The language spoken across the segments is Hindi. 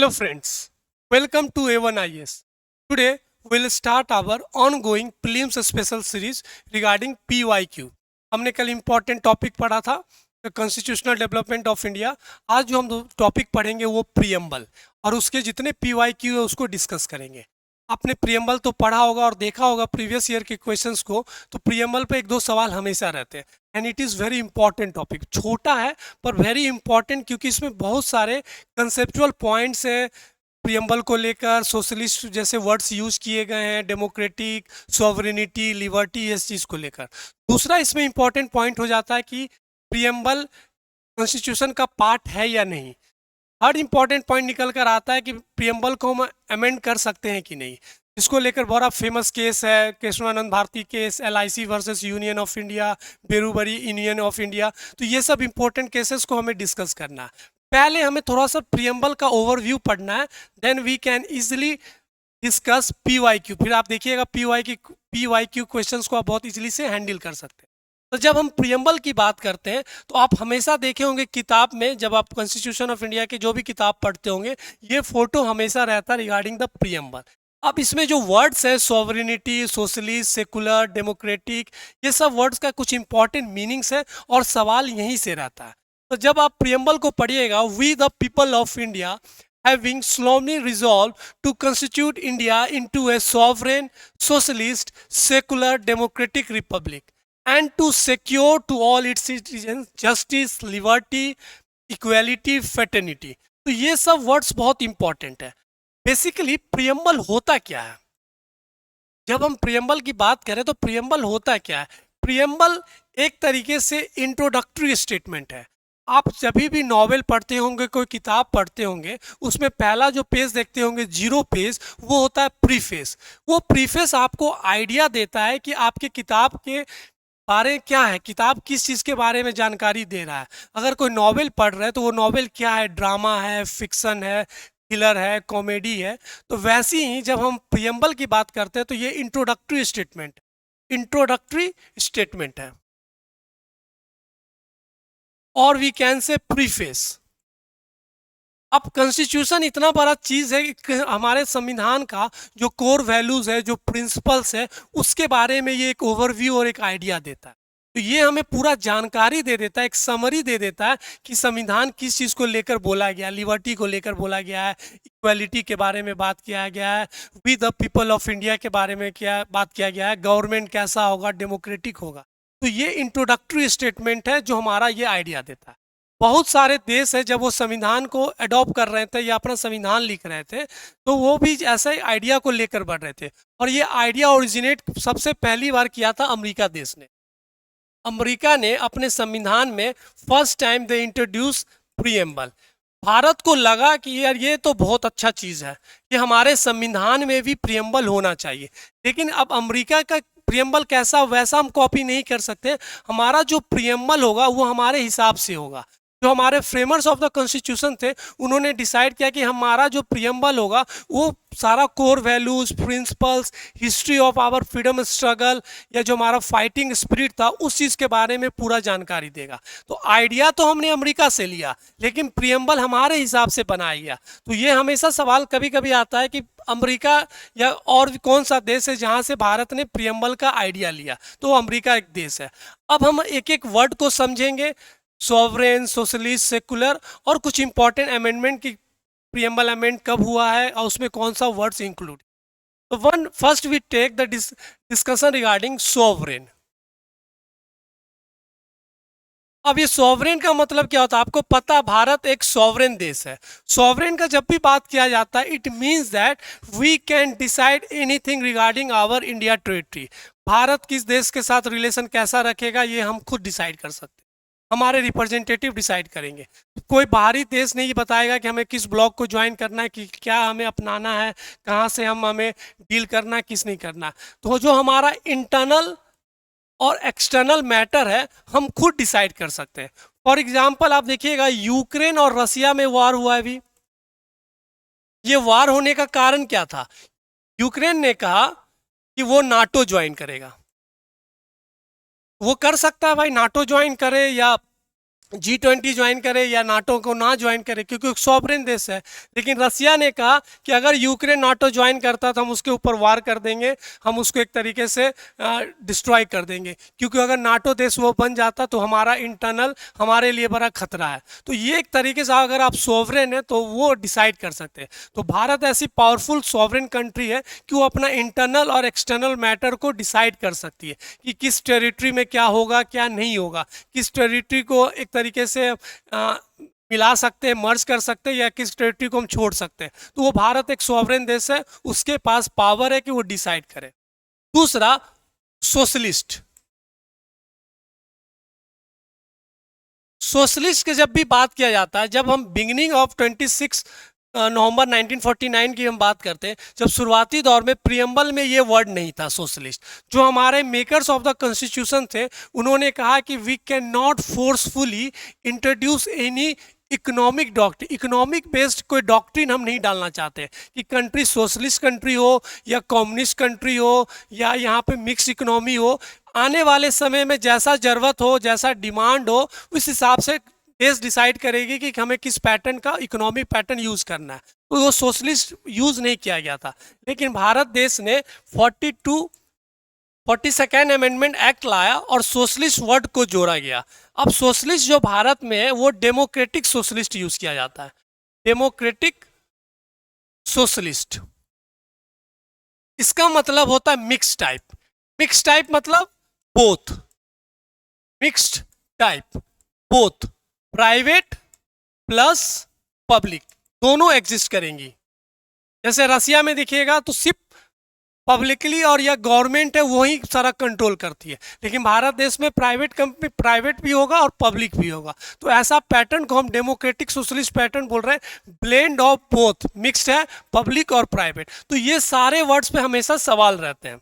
Hello friends, welcome to A1IS. Today we'll start our ongoing prelims special series regarding PYQ. हमने कल इम्पोर्टेंट टॉपिक पढ़ा था कॉन्स्टिट्यूशनल डेवलपमेंट ऑफ इंडिया। आज जो हम टॉपिक पढ़ेंगे वो प्रियम्बल और उसके जितने PYQ है उसको डिस्कस करेंगे। आपने प्रियम्बल तो पढ़ा होगा और देखा होगा प्रीवियस ईयर के क्वेश्चंस को, तो प्रियम्बल पे एक दो सवाल हमेशा रहते हैं and it is very important topic. छोटा है पर वेरी इंपॉर्टेंट क्योंकि इसमें बहुत सारे कंसेप्चुअल पॉइंट्स हैं प्रियम्बल को लेकर। सोशलिस्ट जैसे वर्ड्स यूज किए गए हैं, डेमोक्रेटिक, सॉवरेनिटी, लिबर्टी, इस चीज़ को लेकर। दूसरा इसमें इंपॉर्टेंट पॉइंट हो जाता है कि प्रियम्बल कॉन्स्टिट्यूशन का पार्ट है या नहीं। हर इंपॉर्टेंट पॉइंट निकल कर आता है कि प्रियम्बल को हम अमेंड कर सकते हैं कि नहीं। इसको लेकर बड़ा फेमस केस है Kesavananda Bharati case, LIC versus Union of India, Berubari Union of India. तो ये सब इंपॉर्टेंट केसेस को हमें डिस्कस करना है। पहले हमें थोड़ा सा प्रियम्बल का ओवरव्यू पढ़ना है, then we can easily discuss PYQ। फिर आप देखिएगा PYQ क्वेश्चंस को आप बहुत इजीली से हैंडल कर सकते हैं। तो जब हम प्रियम्बल की बात करते हैं तो आप हमेशा देखे होंगे किताब में, जब आप कॉन्स्टिट्यूशन ऑफ इंडिया के जो भी किताब पढ़ते होंगे, ये फोटो हमेशा रहता है रिगार्डिंग द प्रियम्बल। अब इसमें जो वर्ड्स है सॉवरेनिटी, सोशलिस्ट, सेकुलर, डेमोक्रेटिक, ये सब वर्ड्स का कुछ इंपॉर्टेंट मीनिंग्स है और सवाल यहीं से रहता है। तो जब आप प्रियम्बल को पढ़िएगा, we the people of India having solemnly resolved to constitute India into a sovereign, socialist, secular, democratic republic, and to secure to all its citizens justice, liberty, equality, fraternity। तो ये सब वर्ड्स बहुत इंपॉर्टेंट है। बेसिकली प्रियम्बल होता क्या है? जब हम प्रियम्बल की बात करें तो प्रियम्बल होता क्या है? प्रियम्बल एक तरीके से इंट्रोडक्टरी स्टेटमेंट है। आप जब भी नॉवेल पढ़ते होंगे, कोई किताब पढ़ते होंगे, उसमें पहला जो पेज देखते होंगे 0 पेज, वो होता है प्रीफेस। वो प्रीफेस आपको आइडिया देता है कि आपके किताब के बारे क्या है, किताब किस चीज़ के बारे में जानकारी दे रहा है। अगर कोई नॉवेल पढ़ रहा है तो वो नॉवेल क्या है, ड्रामा है, फिक्सन है, थ्रिलर है, कॉमेडी है। तो वैसे ही जब हम प्रियम्बल की बात करते हैं तो ये इंट्रोडक्टरी स्टेटमेंट है, और वी कैन से प्रीफेस। अब कॉन्स्टिट्यूशन इतना बड़ा चीज़ है कि हमारे संविधान का जो कोर वैल्यूज़ है, जो प्रिंसिपल्स है, उसके बारे में ये एक ओवरव्यू और एक आइडिया देता है। तो ये हमें पूरा जानकारी दे देता है, एक समरी दे देता है कि संविधान किस चीज़ को लेकर बोला गया, लिबर्टी को लेकर बोला गया है, इक्वालिटी के बारे में बात किया गया है, we the people of India के बारे में क्या बात किया गया है, गवर्नमेंट कैसा होगा, डेमोक्रेटिक होगा। तो ये इंट्रोडक्टरी स्टेटमेंट है जो हमारा ये आइडिया देता है। बहुत सारे देश है जब वो संविधान को अडॉप्ट कर रहे थे या अपना संविधान लिख रहे थे, तो वो भी ऐसे आइडिया को लेकर बढ़ रहे थे। और ये आइडिया ओरिजिनेट सबसे पहली बार किया था अमेरिका देश ने। अमेरिका ने अपने संविधान में first time they introduce preamble. Bharat को लगा कि यार ये तो बहुत अच्छा चीज़ है, कि हमारे संविधान में भी प्रियम्बल होना चाहिए। लेकिन अब अमेरिका का प्रियम्बल कैसा वैसा हम कॉपी नहीं कर सकते। हमारा जो प्रियम्बल होगा वो हमारे हिसाब से होगा। जो हमारे फ्रेमर्स ऑफ द कॉन्स्टिट्यूशन थे, उन्होंने डिसाइड किया कि हमारा जो प्रियम्बल होगा वो सारा core values, principles, history of our freedom struggle, या जो हमारा फाइटिंग स्पिरिट था उस चीज़ के बारे में पूरा जानकारी देगा। तो आइडिया तो हमने अमेरिका से लिया, लेकिन प्रियम्बल हमारे हिसाब से बनाया गया। तो ये हमेशा सवाल कभी कभी आता है कि अमेरिका या और कौन सा देश है जहाँ से भारत ने प्रियम्बल का आइडिया लिया? तो अमेरिका एक देश है। अब हम एक एक वर्ड को समझेंगे, सॉवरेन, सोशलिस्ट, सेकुलर, और कुछ इंपॉर्टेंट अमेंडमेंट की प्रियम्बल अमेंड कब हुआ है और उसमें कौन सा वर्ड्स इंक्लूड। तो first we take the discussion regarding sovereign. अब ये सॉवरेन का मतलब क्या होता है? आपको पता, भारत एक सॉवरेन देश है। सॉवरेन का जब भी बात किया जाता है, it means that we can decide anything regarding our India territory. Bharat किस देश के साथ रिलेशन कैसा रखेगा ये हम खुद डिसाइड कर सकते हैं, हमारे रिप्रेजेंटेटिव डिसाइड करेंगे। कोई बाहरी देश नहीं बताएगा कि हमें किस ब्लॉक को ज्वाइन करना है, कि क्या हमें अपनाना है, कहाँ से हमें डील करना है, किस नहीं करना। तो जो हमारा इंटरनल और एक्सटर्नल मैटर है हम खुद डिसाइड कर सकते हैं। फॉर एग्जाम्पल आप देखिएगा, यूक्रेन और रसिया में वार हुआ है अभी। ये वार होने का कारण क्या था? यूक्रेन ने कहा कि वो नाटो ज्वाइन करेगा। वो कर सकता है भाई, नाटो ज्वाइन करे या G20 ज्वाइन करे या नाटो को ना ज्वाइन करे, क्योंकि एक सॉवरेन देश है। लेकिन रसिया ने कहा कि अगर यूक्रेन नाटो ज्वाइन करता तो हम उसके ऊपर वार कर देंगे, हम उसको एक तरीके से डिस्ट्रॉय कर देंगे, क्योंकि अगर नाटो देश वो बन जाता तो हमारा इंटरनल हमारे लिए बड़ा खतरा है। तो ये एक तरीके से अगर आप सॉवरेन है तो वो डिसाइड कर सकते हैं। तो भारत ऐसी पावरफुल सॉवरेन कंट्री है कि वो अपना इंटरनल और एक्सटर्नल मैटर को डिसाइड कर सकती है कि किस टेरिटरी में क्या होगा क्या नहीं होगा, किस टेरिटरी को एक तरीके से मिला सकते हैं, मर्ज कर सकते हैं, या किस टेरिटरी को हम छोड़ सकते हैं। तो वो भारत एक सॉवरेन देश है, उसके पास पावर है कि वो डिसाइड करे। दूसरा, सोशलिस्ट। सोशलिस्ट की जब भी बात किया जाता है, जब हम बिगिनिंग ऑफ 26 नवंबर 1949 की हम बात करते हैं, जब शुरुआती दौर में प्रियम्बल में ये वर्ड नहीं था सोशलिस्ट। जो हमारे मेकर्स ऑफ द कॉन्स्टिट्यूशन थे, उन्होंने कहा कि we can not forcefully introduce any economic doctrine, economic based कोई डॉक्ट्रिन हम नहीं डालना चाहते कि कंट्री सोशलिस्ट कंट्री हो या कम्युनिस्ट कंट्री हो या यहाँ पे मिक्स इकोनॉमी हो। आने वाले समय में जैसा जरूरत हो, जैसा डिमांड हो, उस हिसाब से देश डिसाइड करेगी कि हमें किस पैटर्न का इकोनॉमिक पैटर्न यूज करना है। तो वो सोशलिस्ट यूज नहीं किया गया था। लेकिन भारत देश ने 42 अमेंडमेंट एक्ट लाया और सोशलिस्ट वर्ड को जोड़ा गया। अब सोशलिस्ट जो भारत में है वो डेमोक्रेटिक सोशलिस्ट यूज किया जाता है, डेमोक्रेटिक सोशलिस्ट। इसका मतलब होता है मिक्स टाइप। मिक्स टाइप मतलब both, mixed type, both private plus public दोनों एग्जिस्ट करेंगी। जैसे रसिया में देखिएगा तो सिर्फ पब्लिकली और या गवर्नमेंट है वही सारा कंट्रोल करती है, लेकिन भारत देश में प्राइवेट कंपनी, प्राइवेट भी होगा और पब्लिक भी होगा। तो ऐसा पैटर्न को हम डेमोक्रेटिक सोशलिस्ट पैटर्न बोल रहे हैं, ब्लेंड ऑफ बोथ, मिक्स्ड है पब्लिक और प्राइवेट। तो ये सारे वर्ड्स पे हमेशा सवाल रहते हैं।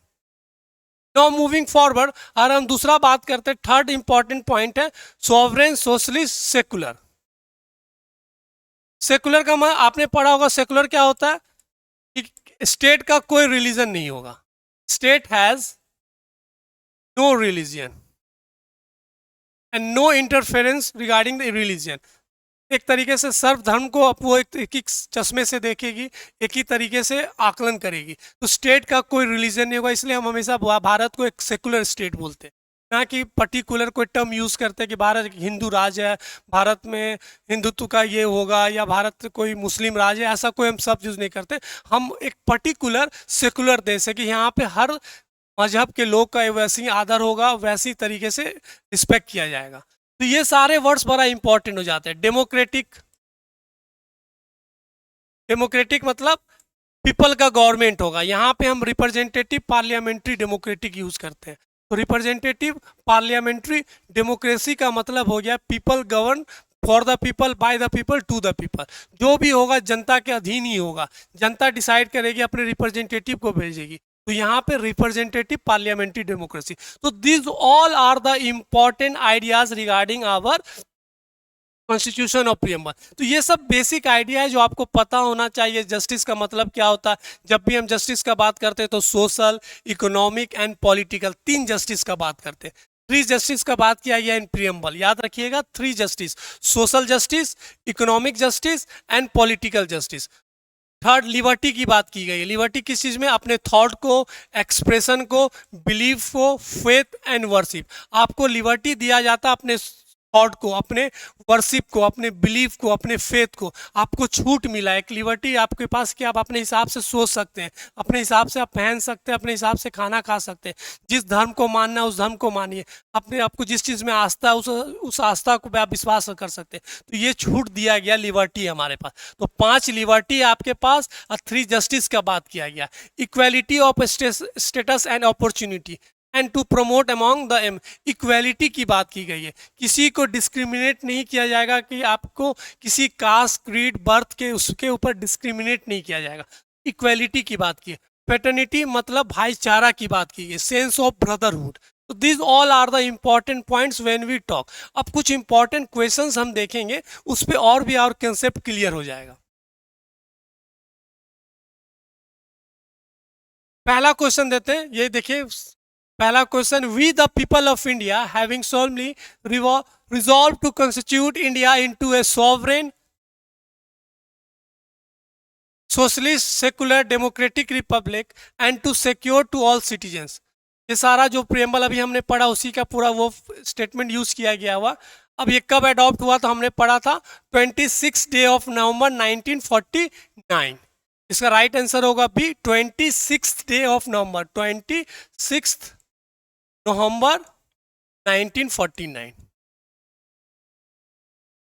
नाउ मूविंग फॉरवर्ड, और हम दूसरा बात करते हैं, थर्ड इंपॉर्टेंट पॉइंट है सॉवरेन सोशलिस्ट सेकुलर। सेकुलर का आपने पढ़ा होगा, सेकुलर क्या होता है कि स्टेट का कोई रिलीजन नहीं होगा, state has no religion and no interference regarding the religion. एक तरीके से सर्वधर्म को अब वो एक ही चश्मे से देखेगी, एक ही तरीके से आकलन करेगी। तो स्टेट का कोई रिलीजन नहीं होगा, इसलिए हम हमेशा भारत को एक सेकुलर स्टेट बोलते हैं, ना कि पर्टिकुलर कोई टर्म यूज़ करते हैं कि भारत हिंदू राज्य है, भारत में हिंदुत्व का ये होगा, या भारत कोई मुस्लिम राज्य है, ऐसा कोई हम सब यूज़ नहीं करते। हम एक पर्टिकुलर सेकुलर देश है कि यहाँ पे हर मजहब के लोग का वैसे ही आदर होगा, वैसी तरीके से रिस्पेक्ट किया जाएगा। तो ये सारे वर्ड्स बड़ा इंपॉर्टेंट हो जाते हैं। डेमोक्रेटिक, डेमोक्रेटिक मतलब पीपल का गवर्नमेंट होगा। यहाँ पे हम रिप्रेजेंटेटिव पार्लियामेंट्री डेमोक्रेटिक यूज करते हैं। तो रिप्रेजेंटेटिव पार्लियामेंट्री डेमोक्रेसी का मतलब हो गया people govern for the people, by the people, to the people. जो भी होगा जनता के अधीन ही होगा, जनता डिसाइड करेगी, अपने रिप्रेजेंटेटिव को भेजेगी। तो यहाँ पे रिप्रेजेंटेटिव पार्लियामेंट्री डेमोक्रेसी। तो this all are the important ideas regarding our constitution of preamble. तो ये सब बेसिक आइडिया है जो आपको पता होना चाहिए। जस्टिस का मतलब क्या होता है, जब भी हम जस्टिस का बात करते हैं तो सोशल, इकोनॉमिक एंड पॉलिटिकल, तीन जस्टिस का बात करते हैं। थ्री जस्टिस का बात किया गया इन प्रियम्बल, याद रखिएगा, three justice, social justice, economic justice and political justice. Third, liberty की बात की गई है। लिबर्टी किस चीज़ में, अपने थॉट को, एक्सप्रेशन को, बिलीफ को, फेथ एंड वर्शिप। आपको लिबर्टी दिया जाता है अपने थॉट को, अपने वर्शिप को, अपने बिलीफ को, अपने फेथ को, आपको छूट मिला है, एक लिबर्टी आपके पास कि आप अपने हिसाब से सोच सकते हैं, अपने हिसाब से आप पहन सकते हैं, अपने हिसाब से खाना खा सकते हैं, जिस धर्म को मानना है उस धर्म को मानिए, अपने आपको जिस चीज़ में आस्था है उस आस्था को आप विश्वास कर सकते हैं। तो ये छूट दिया गया, लिबर्टी हमारे पास। तो 5 लिबर्टी आपके पास और 3 जस्टिस का बात किया गया। Equality of status and opportunity and to promote among them, equality की बात की गई है। किसी को डिस्क्रिमिनेट नहीं किया जाएगा कि आपको किसी कास्ट, क्रीड, बर्थ के उसके ऊपर डिस्क्रिमिनेट नहीं किया जाएगा। इक्वालिटी की बात की है। फ्रेटर्निटी मतलब भाईचारा की बात की गई, सेंस ऑफ ब्रदरहुड। तो this all are the important points when we talk. अब कुछ इंपॉर्टेंट क्वेश्चंस हम देखेंगे, उस पर और भी और कंसेप्ट क्लियर हो जाएगा। पहला क्वेश्चन देते हैं, ये देखिए, पहला question, we the people of India having solemnly resolved to constitute India into a sovereign socialist secular democratic republic and to secure to all citizens। ये सारा जो प्रियम्बल अभी हमने पढ़ा उसी का पूरा वो स्टेटमेंट यूज किया गया हुआ। अब ये कब अडॉप्ट हुआ तो हमने पढ़ा था 26 डे ऑफ नवंबर 1949। इसका राइट आंसर होगा बी 26 डे ऑफ नवंबर, 26 नवंबर 1949।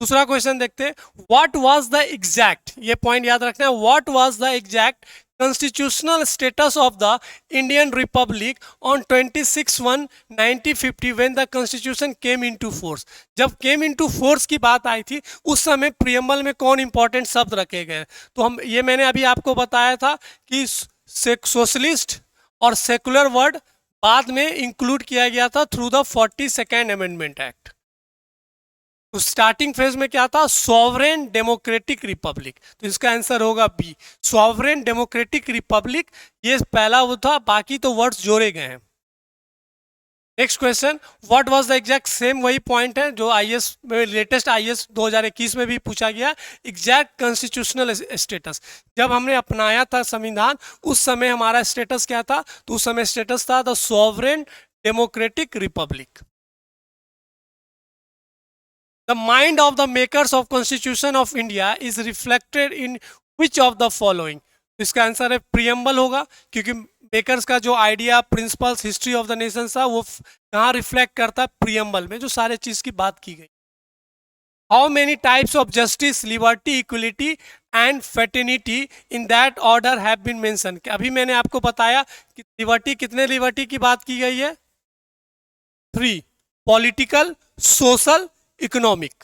दूसरा क्वेश्चन देखते हैं, व्हाट वाज द एग्जैक्ट, ये पॉइंट याद रखना है, what was the exact constitutional status of the Indian Republic on 26/1/1950 when the constitution came into force। जब came into force की बात आई थी उस समय प्रियम्बल में कौन इंपॉर्टेंट शब्द रखे गए, तो हम ये मैंने अभी आपको बताया था कि सोशलिस्ट और सेकुलर वर्ड बाद में इंक्लूड किया गया था through the 42nd amendment act. तो स्टार्टिंग फेज में क्या था, सॉवरेन डेमोक्रेटिक रिपब्लिक, तो इसका आंसर होगा बी, सॉवरेन डेमोक्रेटिक रिपब्लिक, ये पहला वो था, बाकी तो वर्ड्स जोड़े गए हैं। Next question, what was the exact, same वही पॉइंट है जो आईएएस में लेटेस्ट आईएएस 2021 में भी पूछा गया, एग्जैक्ट कॉन्स्टिट्यूशनल स्टेटस। जब हमने अपनाया था संविधान उस समय हमारा स्टेटस क्या था, तो उस समय स्टेटस था the sovereign democratic Republic. The mind of the makers of Constitution of India is reflected in which of the following। इसका आंसर है प्रियम्बल होगा, क्योंकि मेकर्स का जो idea, principles, history of the nation था वो कहाँ रिफ्लेक्ट करता है, प्रियम्बल में, जो सारे चीज की बात की गई। How many types of justice, liberty, equality and fraternity in that order have been mention. अभी मैंने आपको बताया कि लिबर्टी, कितने लिबर्टी की बात की गई है, 3, political, social, economic,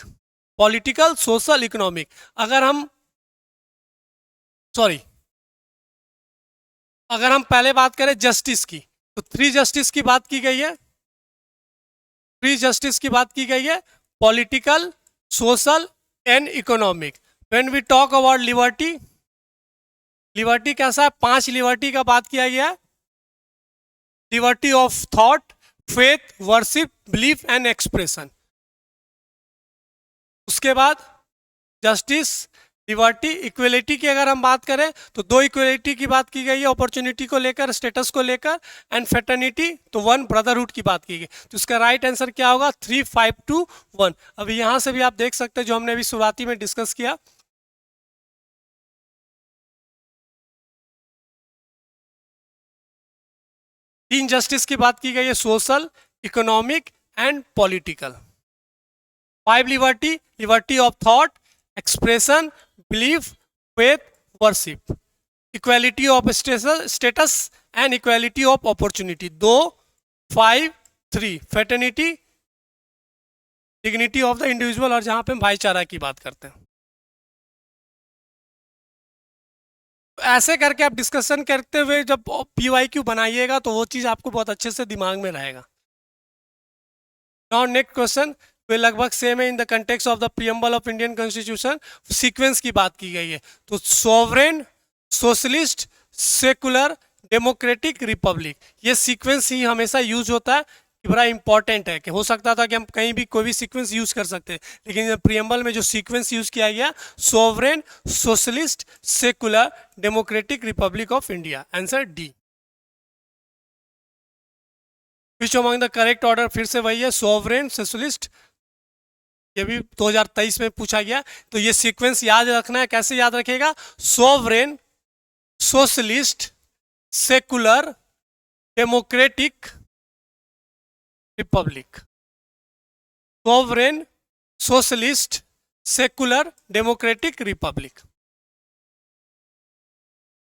political, social, economic. अगर हम पहले बात करें जस्टिस की, तो 3 जस्टिस की बात की गई है, 3 जस्टिस की बात की गई है, political, social and economic. When we talk about liberty, liberty कैसा है, 5 लिबर्टी का बात किया गया है, liberty of thought, faith, worship, belief and expression. उसके बाद जस्टिस, लिबर्टी, इक्वलिटी की अगर हम बात करें तो 2 इक्वलिटी की बात की गई है, अपॉर्चुनिटी को लेकर, स्टेटस को लेकर, एंड फेटर्निटी, तो 1 ब्रदरहुड की बात की गई। तो इसका राइट आंसर क्या होगा, 3, 5, 2, 1। अभी यहां से भी आप देख सकते हैं जो हमने अभी शुरुआती में डिस्कस किया, तीन जस्टिस की बात की गई है, social, economic and political. 5 liberty, liberty of thought, expression, belief, faith, worship, equality of status and equality of opportunity, 2, 5, 3, fraternity, dignity of the individual, और जहां पे हम भाईचारा की बात करते हैं। ऐसे करके आप डिस्कशन करते हुए जब PYQ बनाइएगा तो वो चीज आपको बहुत अच्छे से दिमाग में रहेगा। नाउ नेक्स्ट क्वेश्चन, वे लगभग सेम है in the context of the preamble of Indian constitution. Sequence की बात की गई है, तो sovereign, socialist, secular, democratic, Republic, ये सीक्वेंस ही हमेशा यूज होता है, कि बड़ा इंपॉर्टेंट है। कि हो सकता था कि हम कहीं भी कोई भी सीक्वेंस यूज कर सकते हैं, लेकिन प्रियम्बल में जो सीक्वेंस यूज किया गया, sovereign, socialist, secular, democratic, Republic of India. Answer D. Which among the correct order, फिर से वही है, सॉवरेन, सोशलिस्ट, ये भी 2023 में पूछा गया। तो ये सीक्वेंस याद रखना है, कैसे याद रखेगा, sovereign, socialist, secular, democratic, Republic. Sovereign, socialist, secular, democratic, Republic.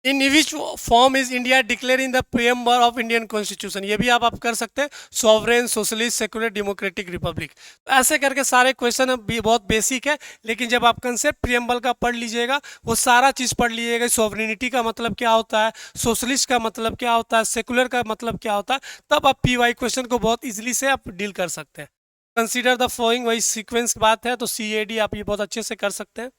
In which form is India declare in the preamble of Indian constitution, ये भी आप कर सकते हैं, sovereign, socialist, secular, democratic, Republic. तो ऐसे करके सारे क्वेश्चन भी बहुत बेसिक है, लेकिन जब आप कंसेप्ट प्रियम्बल का पढ़ लीजिएगा, वो सारा चीज़ पढ़ लीजिएगा, सॉवरेनिटी का मतलब क्या होता है, सोशलिस्ट का मतलब क्या होता है, सेकुलर का मतलब क्या होता है, तब आप PY क्वेश्चन को बहुत ईजिली से आप डील कर सकते हैं। कंसिडर द फॉलोइंग, वही सीक्वेंस बात है, तो CAD आप ये बहुत अच्छे से कर सकते हैं।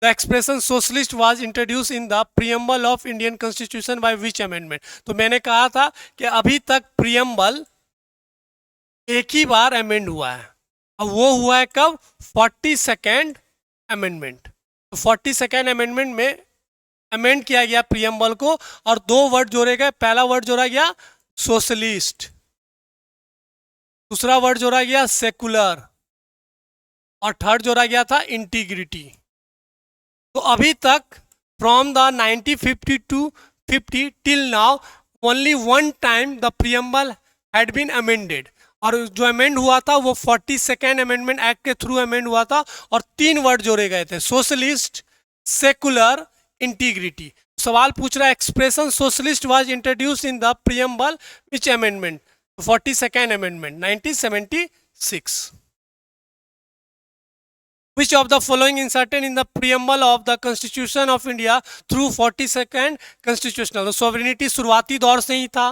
The expression socialist was introduce in the preamble of Indian constitution by which amendment. तो मैंने कहा था कि अभी तक प्रियम्बल एक ही बार अमेंड हुआ है, अब वो हुआ है कब? 42nd amendment. तो 42nd अमेंडमेंट में अमेंड किया गया प्रियम्बल को और दो वर्ड जोड़े गए। पहला वर्ड जोड़ा गया सोशलिस्ट, दूसरा वर्ड जोड़ा गया सेकुलर और थर्ड जोड़ा गया था इंटीग्रिटी। तो अभी तक from the 1952 50 till now only one time the preamble had been amended, और जो अमेंड हुआ था वो 42nd अमेंडमेंट एक्ट के थ्रू अमेंड हुआ था और तीन वर्ड जोड़े गए थे, सोशलिस्ट, सेकुलर, इंटीग्रिटी। सवाल पूछ रहा है expression socialist was introduce in the preamble which amendment? 42nd amendment 1976। Which of the following inserted in the preamble of the Constitution of India through 42nd constitutional? Sovereignty शुरुआती दौर से ही था,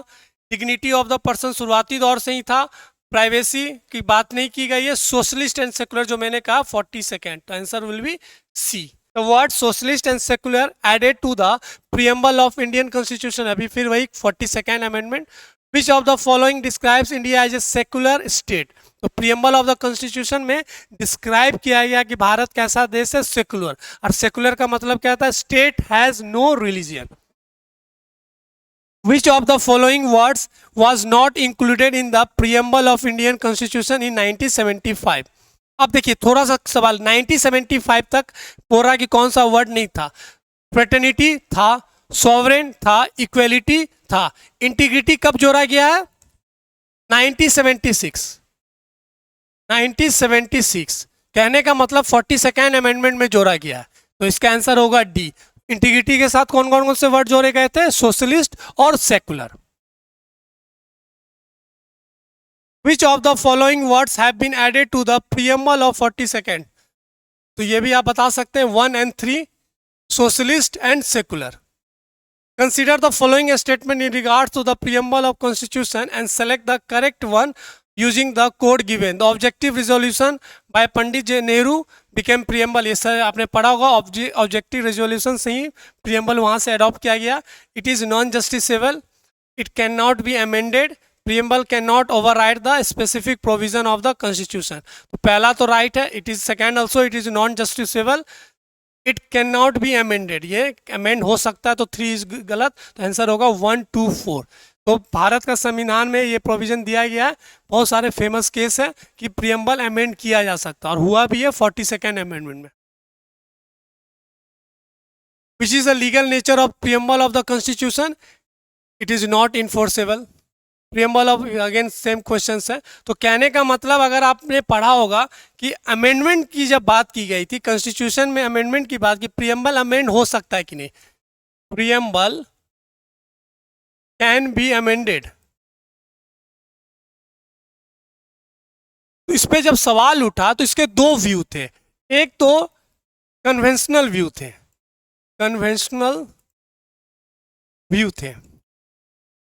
डिग्निटी ऑफ द पर्सन शुरुआती दौर से ही था, प्राइवेसी की बात नहीं की गई है, सोशलिस्ट एंड सेकुलर जो मैंने कहा 42nd। Answer will be C. The word socialist and secular added to the preamble of Indian constitution, अभी फिर वही 42nd amendment. Which of the following describes India as a secular state? तो प्रियम्बल ऑफ द कॉन्स्टिट्यूशन में डिस्क्राइब किया गया कि भारत कैसा देश है? सेकुलर। और सेकुलर का मतलब क्या था? State has no religion. Which of the following words was not included in the preamble of Indian Constitution in 1975? अब देखिए थोड़ा सा सवाल, 1975 तक पूरा की कौन सा वर्ड नहीं था? फ्रेटर्निटी था, सॉवरेन था, इक्वेलिटी था। इंटीग्रिटी कब जोड़ा गया है? 1976। 1976 कहने का मतलब 42nd अमेंडमेंट में जोड़ा गया है, तो इसका आंसर होगा डी। इंटीग्रिटी के साथ कौन कौन से वर्ड जोड़े गए थे? सोशलिस्ट और सेकुलर। Which of the following words have been added to the preamble of 42nd? तो ये भी आप बता सकते हैं 1 and 3, socialist and secular. Consider the following statement in regards to the preamble of constitution and select the correct one using the code given. The objective resolution by Pandit J. Nehru became preamble. ये सर आपने पढ़ा होगा, ऑब्जेक्टिव रेजोल्यूशन से ही प्रियम्बल वहाँ से अडॉप्ट किया गया। It is non justiciable, it can not be amended, preamble can not override the specific provision of the constitution. तो पहला तो राइट है, it is second also it is non justiciable, it can not be amended, ये अमेंड हो सकता है, तो 3 इज गलत। तो आंसर होगा 1, 2, 4। तो भारत का संविधान में ये प्रोविजन दिया गया है। बहुत सारे फेमस केस है कि प्रियम्बल अमेंड किया जा सकता है और हुआ भी है 42nd अमेंडमेंट में। Which is the legal nature of preamble of the constitution? It is not enforceable. Preamble of, again same question है। तो कहने का मतलब अगर आपने पढ़ा होगा कि अमेंडमेंट की जब बात की गई थी, कॉन्स्टिट्यूशन में अमेंडमेंट की बात की, प्रियम्बल अमेंड हो सकता है कि नहीं? Preamble can be amended. तो इस पे जब सवाल उठा तो इसके दो व्यू थे। एक तो कन्वेंशनल व्यू थे, कन्वेंशनल व्यू थे,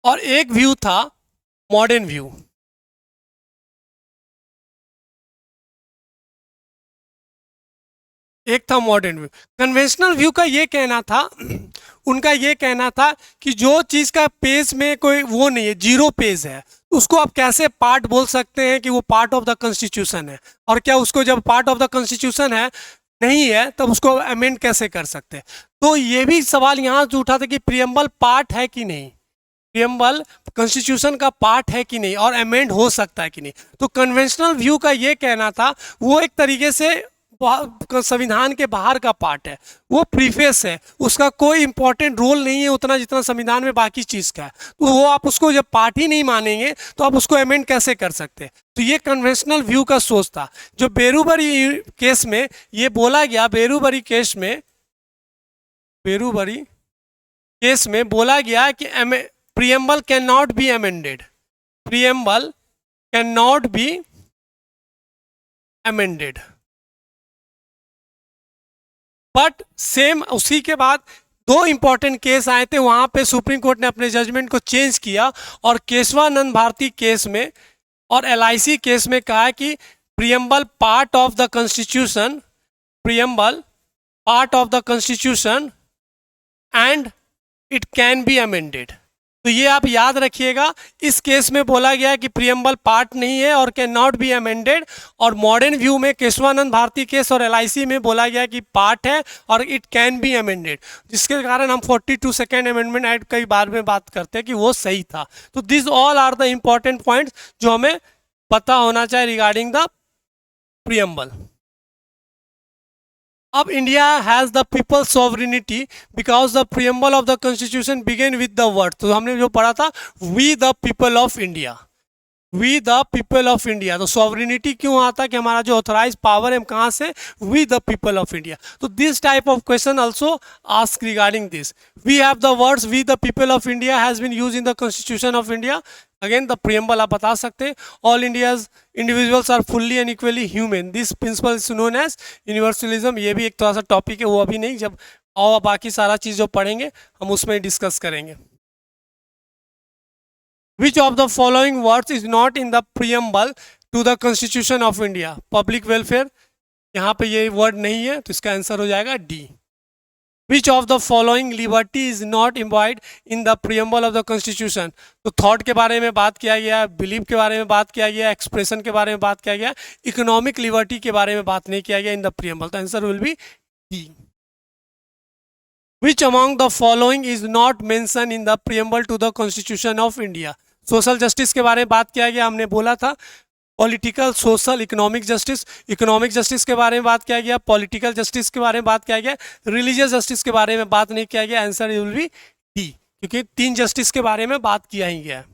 और एक व्यू था मॉडर्न व्यू। एक था मॉडर्न व्यू। कन्वेंशनल व्यू का ये कहना था, उनका ये कहना था कि जो चीज़ का पेज में कोई वो नहीं है, जीरो पेज है, उसको आप कैसे पार्ट बोल सकते हैं कि वो पार्ट ऑफ द कॉन्स्टिट्यूशन है? और क्या उसको जब पार्ट ऑफ द कॉन्स्टिट्यूशन है नहीं है तब उसको अमेंड कैसे कर सकते हैं? तो ये भी सवाल यहाँ से उठा था कि प्रियम्बल पार्ट है कि नहीं, प्रियम्बल कॉन्स्टिट्यूशन का पार्ट है कि नहीं और अमेंड हो सकता है कि नहीं। तो कन्वेंशनल व्यू का ये कहना था वो एक तरीके से संविधान के बाहर का पार्ट है, वो प्रीफेस है, उसका कोई इंपॉर्टेंट रोल नहीं है उतना जितना संविधान में बाकी चीज़ का है। तो वो आप उसको जब पार्ट ही नहीं मानेंगे तो आप उसको अमेंड कैसे कर सकते हैं? तो ये कन्वेंशनल व्यू का सोच था। जो बेरूबरी केस में ये बोला गया, बेरूबरी केस में बोला गया कि preamble can not be amended, preamble can not be amended. But same उसी के बाद दो इंपॉर्टेंट केस आए थे, वहां पे सुप्रीम कोर्ट ने अपने जजमेंट को चेंज किया और केशवानंद भारती केस में और LIC केस में कहा कि preamble part of the constitution, preamble part of the constitution and it can be amended. तो ये आप याद रखिएगा, इस केस में बोला गया कि प्रियम्बल पार्ट नहीं है और कैन नॉट बी अमेंडेड, और मॉडर्न व्यू में केशवानंद भारती केस और एलआईसी में बोला गया कि पार्ट है और इट कैन बी अमेंडेड, जिसके कारण हम 42 सेकेंड अमेंडमेंट एक्ट कई बार में बात करते हैं कि वो सही था। तो this all are the important points जो हमें पता होना चाहिए रिगार्डिंग द प्रियम्बल। अब India has the people sovereignty because the preamble of the constitution begin with the word, तो हमने जो पढ़ा था we the people of India, we the people of India. तो सॉवरिनिटी क्यों आता कि हमारा जो ऑथराइज पावर है कहाँ से, we the people of India. तो this type of question also ask regarding this. We have the words we the people of India has been use in the constitution of India. Again the preamble आप बता सकते हैं, all India's individuals are fully and equally human, this principle is known as universalism. ये भी एक थोड़ा सा टॉपिक है, वो अभी नहीं, जब और बाकी सारा चीज़ जो पढ़ेंगे हम उसमें डिस्कस करेंगे। Which of the following words is not in the preamble to the Constitution of India? Public welfare, यहाँ पे ये वर्ड नहीं है तो इसका आंसर हो जाएगा D. Which of the following liberty is not embodied in the preamble of the Constitution? तो थॉट के बारे में बात किया गया, बिलीव के बारे में बात किया गया, एक्सप्रेशन के बारे में बात किया गया, इकोनॉमिक लिबर्टी के बारे में बात नहीं किया गया इन द प्रियम्बल, तो answer will B D. Which among the following is not mentioned in the preamble to the Constitution of India? Social justice के बारे में बात किया गया, हमने बोला था पॉलिटिकल, सोशल, इकोनॉमिक जस्टिस के बारे में बात किया गया, पॉलिटिकल जस्टिस के बारे में बात किया गया, रिलीजियस जस्टिस के बारे में बात नहीं किया गया, आंसर विल बी डी, क्योंकि 3 जस्टिस के बारे में बात किया ही गया।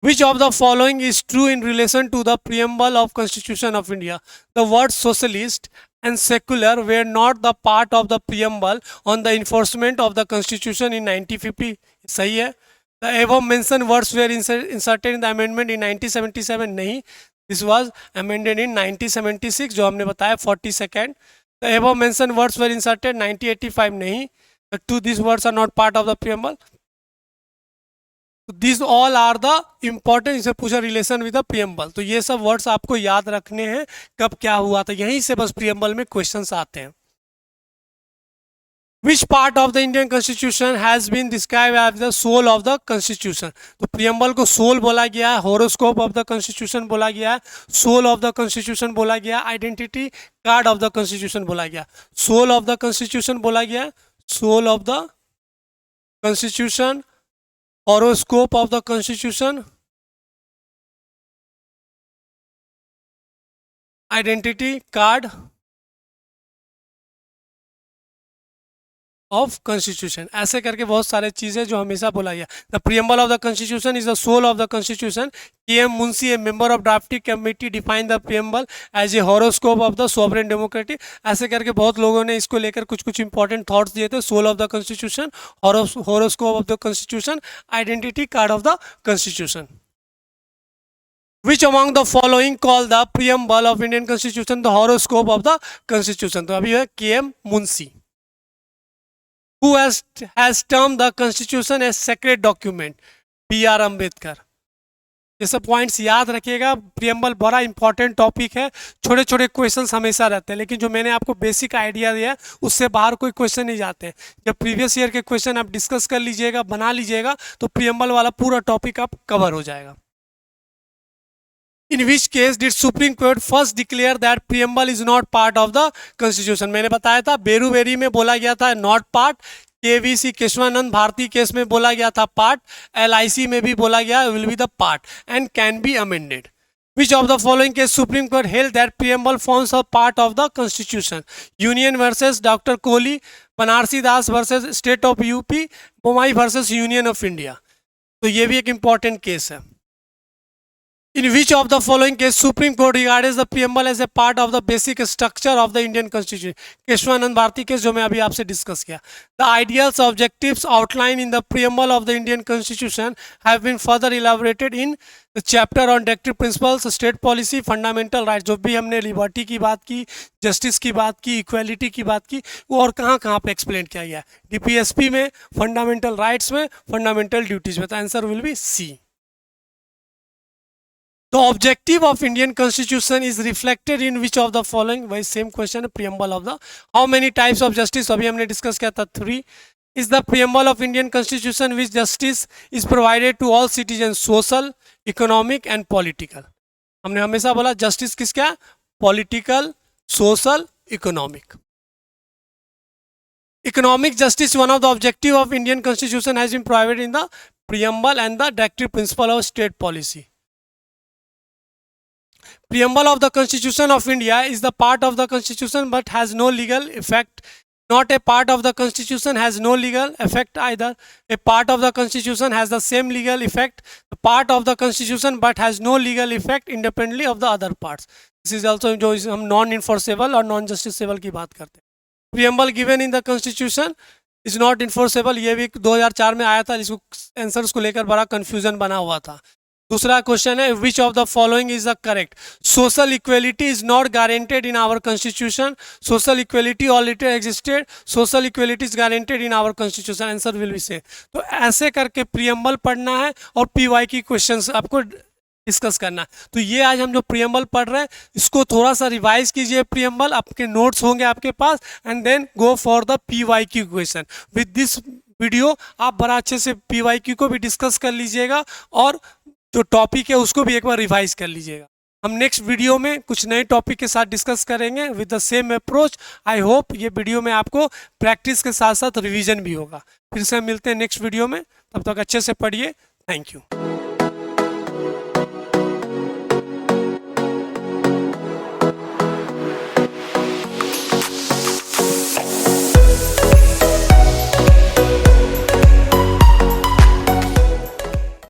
Which of the following is true in relation to the preamble of Constitution of India? The words socialist and secular were not the part of the preamble on the enforcement of the Constitution in 1950. सही है। The above mentioned words were inserted in the amendment in 1977. नहीं, this was amended in 1976 जो हमने बताया 42nd. The above mentioned words were inserted 1985. नहीं, the two these words are not part of the preamble. This all are the important, इसे पूछा रिलेशन विद द प्रियम्बल, तो ये सब वर्ड्स आपको याद रखने हैं कब क्या हुआ था, यहीं से बस प्रियम्बल में क्वेश्चंस आते हैं। Which part of the Indian constitution has been describe as the soul of the constitution? तो प्रियम्बल को सोल बोला गया है, होरोस्कोप ऑफ द कॉन्स्टिट्यूशन बोला गया है, सोल ऑफ द कॉन्स्टिट्यूशन बोला गया, identity card of the constitution बोला गया। सोल ऑफ द कॉन्स्टिट्यूशन बोला गया, soul of the constitution, horoscope of the constitution, identity card of constitution, ऐसे करके बहुत सारे चीज़ें जो हमेशा बोला गया। The preamble of the constitution is the soul of the constitution. K M. Munshi, a member of drafting committee, define the preamble as a horoscope of the sovereign democracy. ऐसे करके बहुत लोगों ने इसको लेकर कुछ कुछ इंपॉर्टेंट थॉट्स दिए थे। Soul of the constitution, horoscope of the constitution, identity card of the constitution. Which among the following call the preamble of Indian Constitution the horoscope of the Constitution? तो अभी है KM. Munshi. Who has termed the Constitution as sacred document? B.R. Ambedkar. ये सब पॉइंट्स याद रखिएगा, प्रियम्बल बड़ा इंपॉर्टेंट टॉपिक है, छोटे छोटे क्वेश्चंस हमेशा रहते हैं, लेकिन जो मैंने आपको बेसिक आइडिया दिया उससे बाहर कोई क्वेश्चन नहीं जाते। जब प्रीवियस ईयर के क्वेश्चन आप डिस्कस कर लीजिएगा, बना लीजिएगा, तो प्रियम्बल वाला पूरा टॉपिक आप कवर हो जाएगा। In which case did Supreme Court first declare that preamble is not part of the Constitution? मैंने बताया था बेरूबेरी में बोला गया था not part, KVC Kesavananda Bharati case में बोला गया था पार्ट, एलआईसी में भी बोला गया will be the part and can be amended. Which of the following case Supreme Court held that preamble forms a part of the Constitution? Union versus Dr. Kohli, Banarasi Das versus State of UP, Bommai versus Union of India। तो ये भी एक इंपॉर्टेंट केस है। In which of the following case Supreme Court regards the preamble as a part of the basic structure of the Indian Constitution? Kesavananda Bharati case जो मैं अभी आपसे डिस्कस किया। The ideals, objectives outlined in the preamble of the Indian Constitution have been further elaborated in the chapter on directive principles, state policy, fundamental rights। जो भी हमने लिबर्टी की बात की, जस्टिस की बात की, इक्वालिटी की बात की, वो और कहाँ कहाँ पे एक्सप्लेन किया गया? DPSP में, फंडामेंटल राइट्स में, फंडामेंटल ड्यूटीज में। तो answer will be C. The objective of Indian Constitution is reflected in which of the following? वही same question है, preamble of the. How many types of justice? अभी हमने discuss किया था 3. Is the preamble of Indian Constitution which justice is provided to all citizens, social, economic and political. हमने हमेशा बोला justice किसका? Political, social, economic. Economic justice, one of the objective of Indian Constitution, has been provided in the preamble and the directive principle of state policy. Preamble of the Constitution of India is the part of the Constitution but has no legal effect. Not a part of the Constitution has no legal effect either. A part of the Constitution has the same legal effect. A part of the Constitution but has no legal effect independently of the other parts. This is also जो हम नॉन इन्फोर्सेबल और नॉन जस्टिसेबल की बात करते हैं. Preamble given in the Constitution is not enforceable. ये भी 2004 में आया था, जिसको आंसर्स को लेकर बड़ा कंफ्यूजन बना हुआ था. दूसरा क्वेश्चन है, which of the following is the correct? Social equality is not guaranteed in our constitution. Social equality already existed. Social equality is guaranteed in our constitution. Answer will be C. तो ऐसे करके प्रीएम्बल पढ़ना है और पीवाई की क्वेश्चंस आपको डिस्कस करना है. तो ये आज हम जो प्रीएम्बल पढ़ रहे हैं, इसको थोड़ा सा रिवाइज कीजिए. प्रीएम्बल आपके नोट्स होंगे आपके पास, and then go for the PYQ question. With this video आप बड़ा अच्छे से पीवाईक्यू को भी डिस्कस कर लीजिएगा और जो टॉपिक है उसको भी एक बार रिवाइज कर लीजिएगा. हम नेक्स्ट वीडियो में कुछ नए टॉपिक के साथ डिस्कस करेंगे with the same approach. I hope ये वीडियो में आपको प्रैक्टिस के साथ साथ रिवीजन भी होगा. फिर से मिलते हैं नेक्स्ट वीडियो में. तब तक अच्छे से पढ़िए. Thank you.